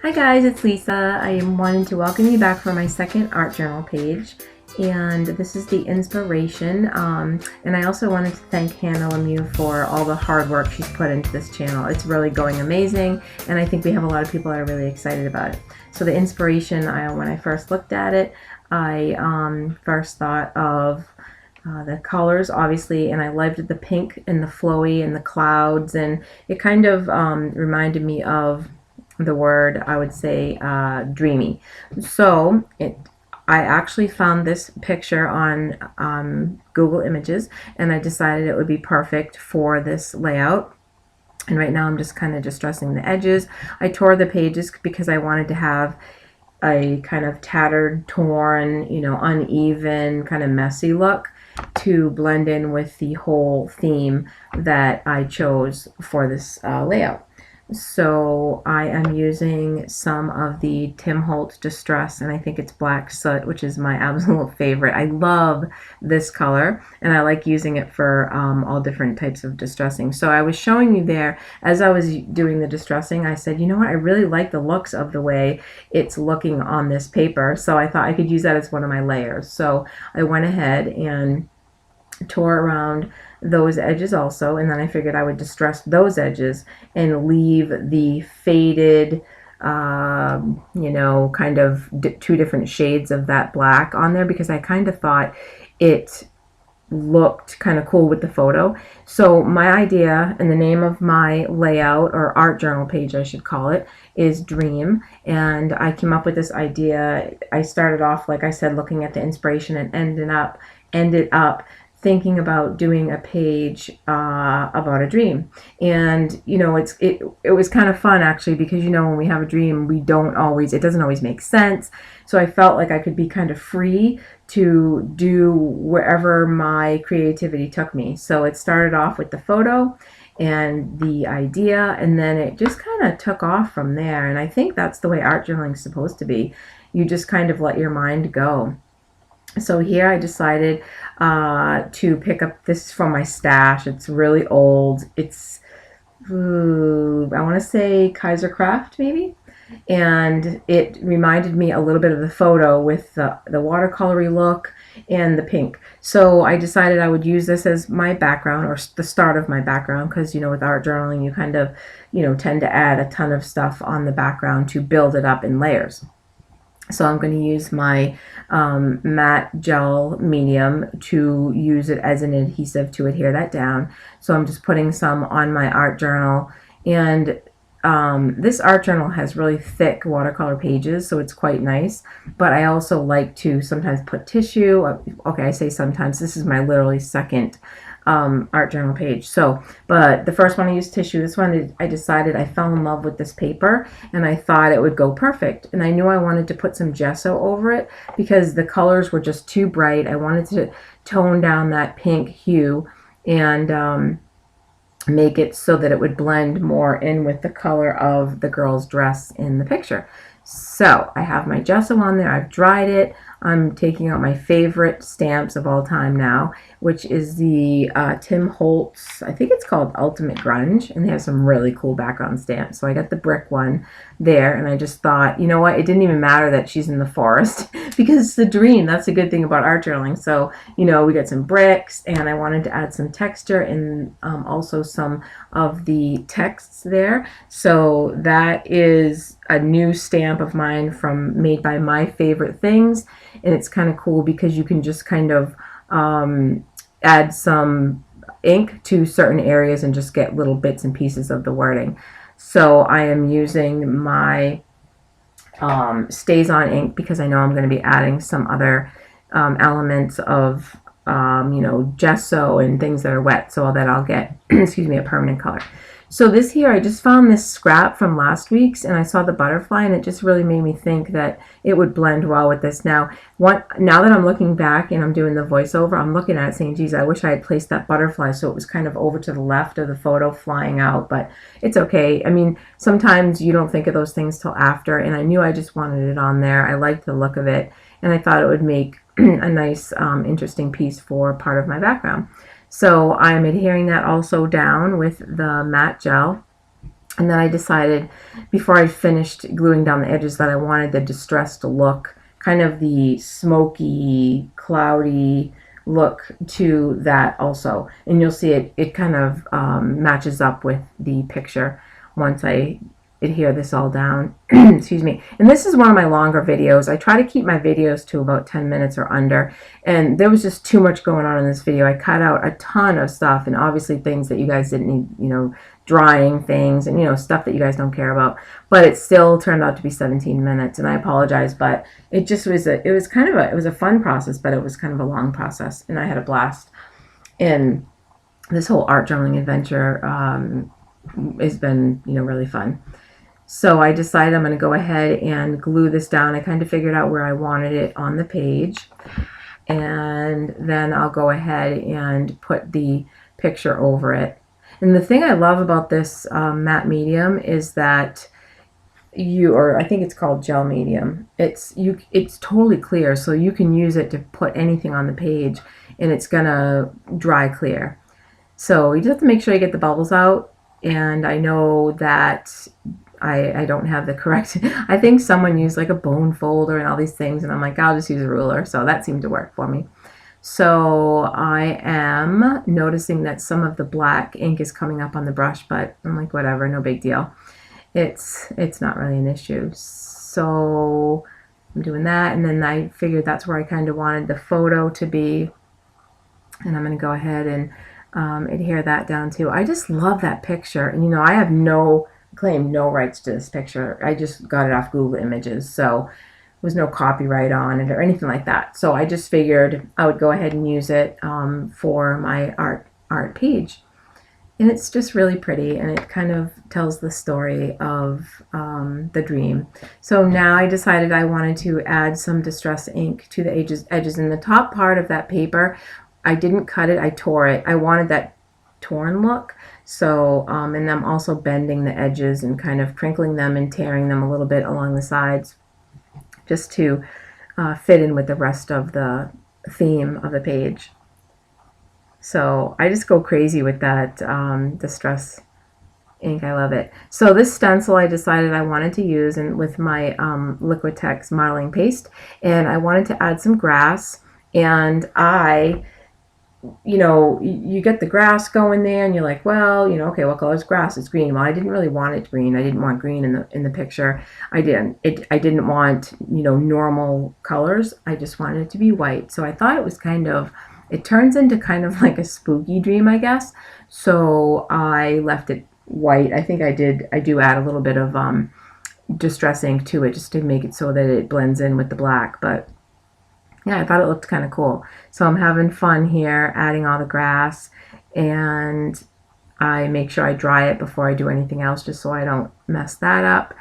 Hi guys, it's Lisa. I am wanting to welcome you back for my second art journal page, and this is the inspiration. And I also wanted to thank Hannah Lemieux for all the hard work she's put into this channel. It's really going amazing, and I think we have a lot of people that are really excited about it. So the inspiration, when I first looked at it, I first thought of the colors, obviously, and I loved the pink and the flowy and the clouds, and it kind of reminded me of the word, I would say, dreamy. So I actually found this picture on Google Images, and I decided it would be perfect for this layout. And right now I'm just kind of distressing the edges. I tore the pages because I wanted to have a kind of tattered, torn, uneven, kind of messy look to blend in with the whole theme that I chose for this layout. So I am using some of the Tim Holtz Distress, and I think it's Black Soot, which is my absolute favorite. I love this color, and I like using it for all different types of distressing. So I was showing you there, as I was doing the distressing, I said, you know what, I really like the looks of the way it's looking on this paper, so I thought I could use that as one of my layers. So I went ahead and tore around those edges also, and then I figured I would distress those edges and leave the faded kind of two different shades of that black on there, because I kind of thought it looked kind of cool with the photo. So my idea, and the name of my layout, or art journal page I should call it, is Dream. And I came up with this idea. I started off, like I said, looking at the inspiration, and ended up thinking about doing a page about a dream. And it was kind of fun, actually, because when we have a dream, it doesn't always make sense. So I felt like I could be kind of free to do wherever my creativity took me. So it started off with the photo and the idea, and then it just kind of took off from there. And I think that's the way art journaling is supposed to be. You just kind of let your mind go. So here I decided to pick up this from my stash. It's really old. It's, I want to say Kaiser Craft maybe. And it reminded me a little bit of the photo with the watercolory look and the pink. So I decided I would use this as my background, or the start of my background, because with art journaling you kind of tend to add a ton of stuff on the background to build it up in layers. So I'm going to use my matte gel medium to use it as an adhesive to adhere that down. So I'm just putting some on my art journal. And this art journal has really thick watercolor pages, so it's quite nice. But I also like to sometimes put tissue. Okay, I say sometimes. This is my literally second art journal page. But the first one I used tissue. This one I decided I fell in love with this paper, and I thought it would go perfect. And I knew I wanted to put some gesso over it because the colors were just too bright. I wanted to tone down that pink hue and make it so that it would blend more in with the color of the girl's dress in the picture. So I have my gesso on there. I've dried it. I'm taking out my favorite stamps of all time now, which is the Tim Holtz, I think it's called Ultimate Grunge, and they have some really cool background stamps. So I got the brick one there, and I just thought, you know what, it didn't even matter that she's in the forest because it's the dream. That's a good thing about art journaling. So, we got some bricks, and I wanted to add some texture and also some of the texts there. So that is a new stamp of mine made by My Favorite Things. And it's kind of cool because you can just kind of add some ink to certain areas and just get little bits and pieces of the wording. So I am using my Stays On ink because I know I'm going to be adding some other elements of gesso and things that are wet, so that I'll get excuse me, a permanent color. So this here, I just found this scrap from last week's, and I saw the butterfly, and it just really made me think that it would blend well with this. Now that I'm looking back and I'm doing the voiceover, I'm looking at it saying, geez, I wish I had placed that butterfly so it was kind of over to the left of the photo flying out, but it's okay. I mean, sometimes you don't think of those things till after, and I knew I just wanted it on there. I liked the look of it, and I thought it would make a nice, interesting piece for part of my background. So I'm adhering that also down with the matte gel. And then I decided, before I finished gluing down the edges, that I wanted the distressed look, kind of the smoky, cloudy look to that also. And you'll see it kind of matches up with the picture once I adhere this all down. Excuse me. And this is one of my longer videos. I try to keep my videos to about 10 minutes or under. And there was just too much going on in this video. I cut out a ton of stuff, and obviously things that you guys didn't need, you know, drying things and, you know, stuff that you guys don't care about. But it still turned out to be 17 minutes, and I apologize, but it just was it was a fun process, but it was kind of a long process, and I had a blast. And this whole art journaling adventure has been, you know, really fun. So I decided I'm going to go ahead and glue this down. I kind of figured out where I wanted it on the page, and then I'll go ahead and put the picture over it. And the thing I love about this matte medium is that I think it's called gel medium. It's totally clear, so you can use it to put anything on the page, and it's gonna dry clear. So you just have to make sure you get the bubbles out. And I know that I don't have the correct, I think someone used like a bone folder and all these things, and I'm like, I'll just use a ruler. So that seemed to work for me. So I am noticing that some of the black ink is coming up on the brush, but I'm like, whatever, no big deal. It's not really an issue. So I'm doing that, and then I figured that's where I kind of wanted the photo to be, and I'm going to go ahead and adhere that down too. I just love that picture, and you know, I have claim no rights to this picture. I just got it off Google Images, so there was no copyright on it or anything like that. So I just figured I would go ahead and use it for my art page. And it's just really pretty, and it kind of tells the story of the dream. So now I decided I wanted to add some distress ink to the edges. In the top part of that paper, I didn't cut it, I tore it. I wanted that torn look. So, and I'm also bending the edges and kind of crinkling them and tearing them a little bit along the sides, just to fit in with the rest of the theme of the page. So I just go crazy with that distress ink. I love it. So this stencil I decided I wanted to use, and with my Liquitex modeling paste, and I wanted to add some grass. And you know, you get the grass going there, and you're like, well, you know, okay, what color is grass? It's green. Well, I didn't really want it green. I didn't want green in the picture. I didn't want, you know, normal colors. I just wanted it to be white. So I thought it was it turns into kind of like a spooky dream, I guess. So I left it white. I think I do add a little bit of distress ink to it just to make it so that it blends in with the black, but yeah, I thought it looked kind of cool. So I'm having fun here adding all the grass, and I make sure I dry it before I do anything else, just so I don't mess that up.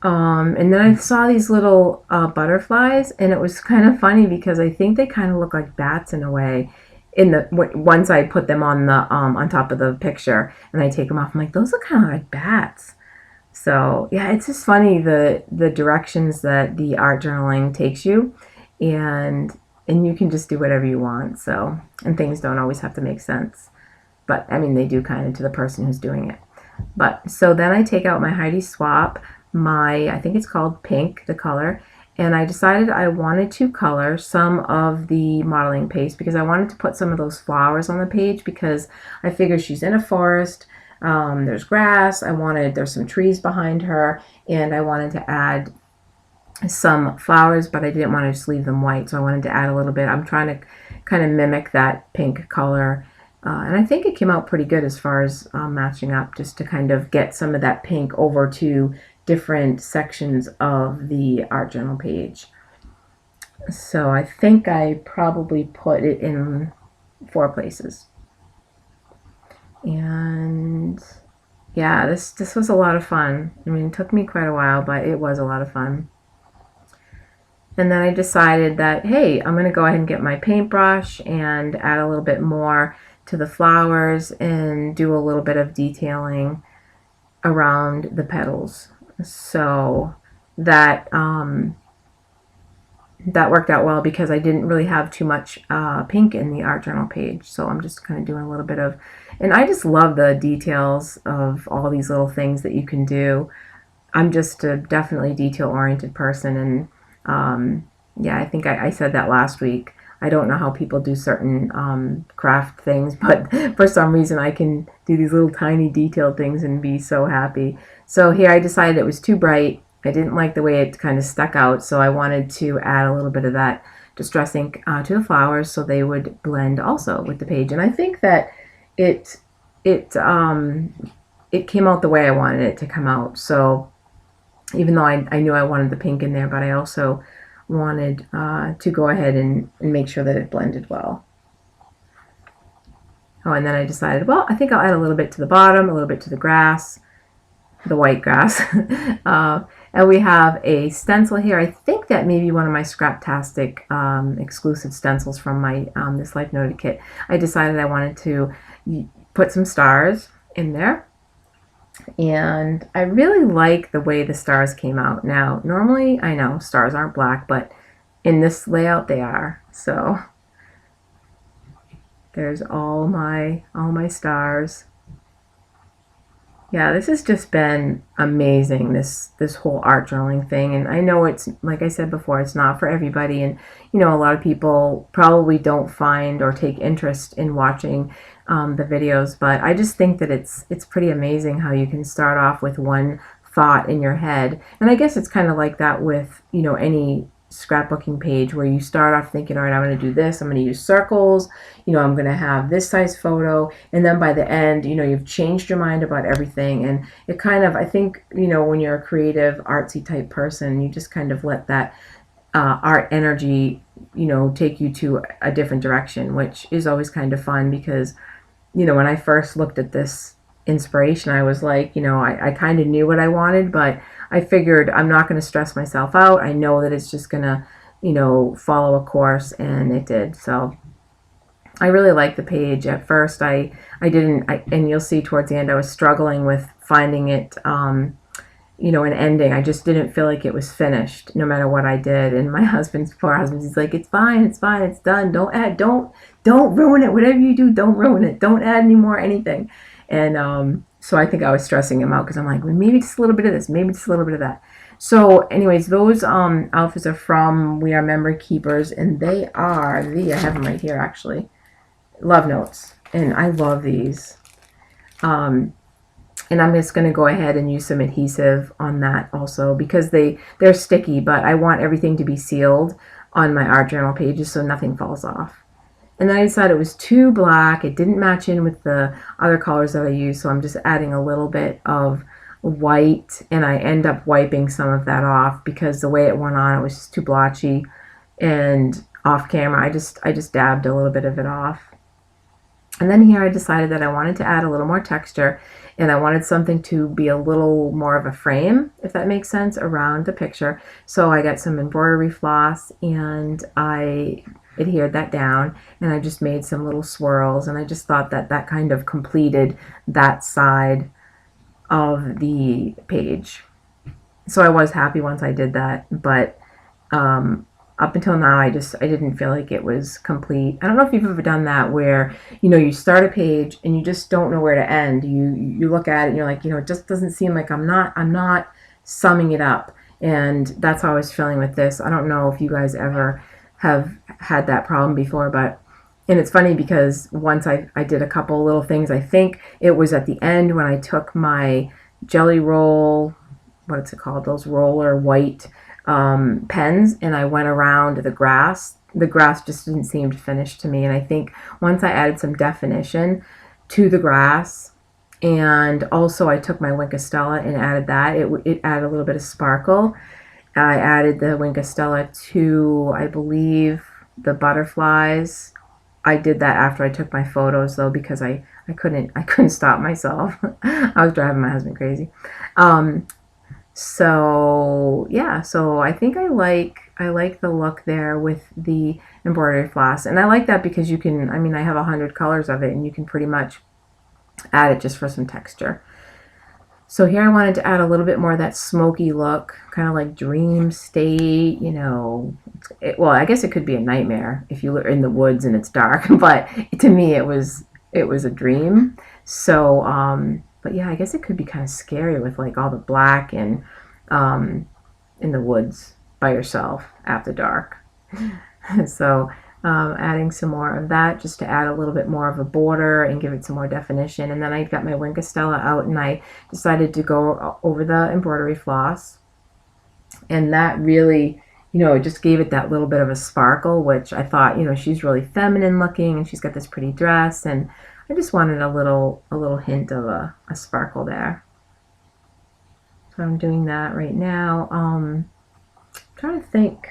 And then I saw these little butterflies, and it was kind of funny because I think they kind of look like bats in a way. Once I put them on top of the picture and I take them off, I'm like, those look kind of like bats. So yeah, it's just funny the directions that the art journaling takes you. And you can just do whatever you want. So, and things don't always have to make sense, but I mean, they do kind of to the person who's doing it. But so then I take out my Heidi Swap, I think it's called Pink, the color, and I decided I wanted to color some of the modeling paste because I wanted to put some of those flowers on the page, because I figured she's in a forest. There's grass. There's some trees behind her, and I wanted to add some flowers, but I didn't want to just leave them white, so I wanted to add a little bit. I'm trying to kind of mimic that pink color, and I think it came out pretty good as far as matching up, just to kind of get some of that pink over to different sections of the art journal page. So I think I probably put it in 4 places. And yeah, this was a lot of fun. I mean, it took me quite a while, but it was a lot of fun. And then I decided that, hey, I'm going to go ahead and get my paintbrush and add a little bit more to the flowers and do a little bit of detailing around the petals. So that that worked out well because I didn't really have too much pink in the art journal page. So I'm just kind of doing a little bit of, and I just love the details of all these little things that you can do. I'm just a definitely detail-oriented person, and yeah, I think I said that last week. I don't know how people do certain craft things, but for some reason I can do these little tiny detailed things and be so happy. So here I decided it was too bright. I didn't like the way it kind of stuck out, so I wanted to add a little bit of that distress ink to the flowers so they would blend also with the page. And I think that it it came out the way I wanted it to come out. So even though I knew I wanted the pink in there, but I also wanted to go ahead and make sure that it blended well. Oh, and then I decided, well, I think I'll add a little bit to the bottom, a little bit to the grass, the white grass. And we have a stencil here. I think that may be one of my Scraptastic exclusive stencils from my This Life Noted kit. I decided I wanted to put some stars in there. And I really like the way the stars came out. Now, normally, I know stars aren't black, but in this layout they are. So there's all my stars. Yeah, this has just been amazing, this whole art journaling thing. And I know it's, like I said before, it's not for everybody. And, you know, a lot of people probably don't find or take interest in watching the videos. But I just think that it's pretty amazing how you can start off with one thought in your head. And I guess it's kind of like that with, you know, any scrapbooking page where you start off thinking, all right, I'm going to do this, I'm going to use circles, you know, I'm going to have this size photo, and then by the end, you know, you've changed your mind about everything. And it kind of, I think, you know, when you're a creative, artsy type person, you just kind of let that art energy, you know, take you to a different direction, which is always kind of fun because, you know, when I first looked at this inspiration, I was like, you know, I kind of knew what I wanted, but I figured I'm not going to stress myself out. I know that it's just going to, you know, follow a course, and it did. So I really liked the page. At first, I didn't, and you'll see towards the end, I was struggling with finding it, you know, an ending. I just didn't feel like it was finished, no matter what I did. And my poor husband, he's like, it's fine, it's done. Don't add, don't ruin it. Whatever you do, don't ruin it. Don't add any more anything. And so I think I was stressing him out because I'm like, well, maybe just a little bit of this, maybe just a little bit of that. So anyways, those outfits are from We Are Memory Keepers, and they are I have them right here actually, Love Notes. And I love these. And I'm just going to go ahead and use some adhesive on that also because they're sticky, but I want everything to be sealed on my art journal pages so nothing falls off. And then I decided it was too black. It didn't match in with the other colors that I used, so I'm just adding a little bit of white, and I end up wiping some of that off because the way it went on, it was just too blotchy. And off camera, I just dabbed a little bit of it off. And then here I decided that I wanted to add a little more texture, and I wanted something to be a little more of a frame, if that makes sense, around the picture. So I got some embroidery floss, and I adhered that down, and I just made some little swirls, and I just thought that that kind of completed that side of the page. So I was happy once I did that, but up until now I didn't feel like it was complete. I don't know if you've ever done that where, you know, you start a page and you just don't know where to end. You look at it and you're like, you know, it just doesn't seem like I'm not summing it up. And that's how I was feeling with this. I don't know if you guys ever have had that problem before, but, and it's funny because once I did a couple little things. I think it was at the end when I took my Jelly Roll, what's it called, those roller white pens, and I went around the grass. The grass just didn't seem finished to me, and I think once I added some definition to the grass, and also I took my Wink of Stella and added that, it added a little bit of sparkle. I added the Wink of Stella to, I believe, the butterflies. I did that after I took my photos though, because I couldn't stop myself. I was driving my husband crazy. So yeah, so I think I like the look there with the embroidery floss, and I like that because you can, I mean, I have 100 colors of it, and you can pretty much add it just for some texture. So here I wanted to add a little bit more of that smoky look, kind of like dream state, you know. Well, I guess it could be a nightmare if you were in the woods and it's dark, but to me it was a dream. So, but yeah, I guess it could be kind of scary with like all the black and in the woods by yourself after dark. So adding some more of that just to add a little bit more of a border and give it some more definition. And then I got my Wink of Stella out and I decided to go over the embroidery floss. And that really, you know, it just gave it that little bit of a sparkle, which I thought, you know, she's really feminine looking and she's got this pretty dress, and I just wanted a little hint of a sparkle there. So I'm doing that right now. Trying to think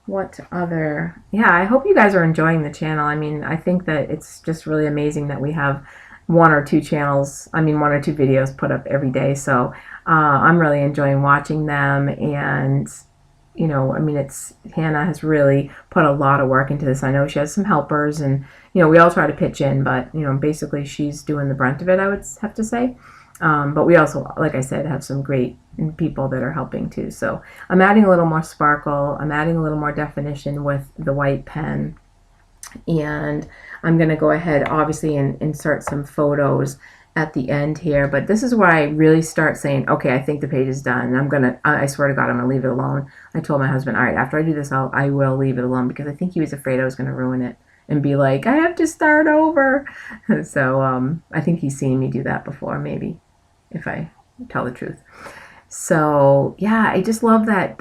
what other, yeah, I hope you guys are enjoying the channel. I mean, I think that it's just really amazing that we have one or two videos put up every day. So I'm really enjoying watching them. And you know, I mean, Hannah has really put a lot of work into this. I know she has some helpers, and you know, we all try to pitch in, but you know, basically she's doing the brunt of it, I would have to say. But we also, like I said, have some great people that are helping too. So I'm adding a little more sparkle. I'm adding a little more definition with the white pen. And I'm going to go ahead, obviously, and insert some photos at the end here. But this is where I really start saying, okay, I think the page is done. And I swear to God, I'm going to leave it alone. I told my husband, all right, after I do this, I will leave it alone, because I think he was afraid I was going to ruin it and be like, I have to start over. So I think he's seen me do that before, maybe, if I tell the truth. So yeah, I just love that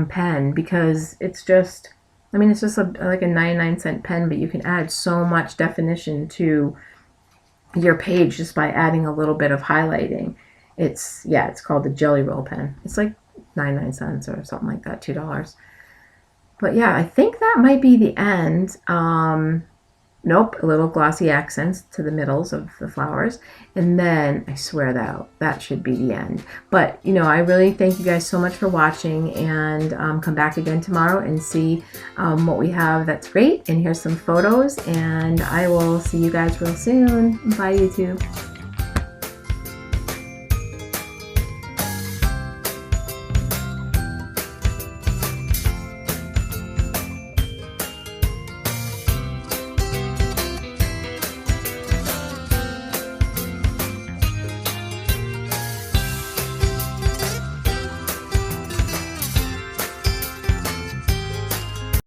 pen, because it's just, I mean, it's just like a 99-cent pen, but you can add so much definition to your page just by adding a little bit of highlighting. It's called the Jelly Roll pen. It's like 99 cents or something like that, $2. But yeah, I think that might be the end. Nope, a little glossy accents to the middles of the flowers. And then I swear that should be the end. But, you know, I really thank you guys so much for watching, and come back again tomorrow and see what we have that's great. And here's some photos, and I will see you guys real soon. Bye, YouTube.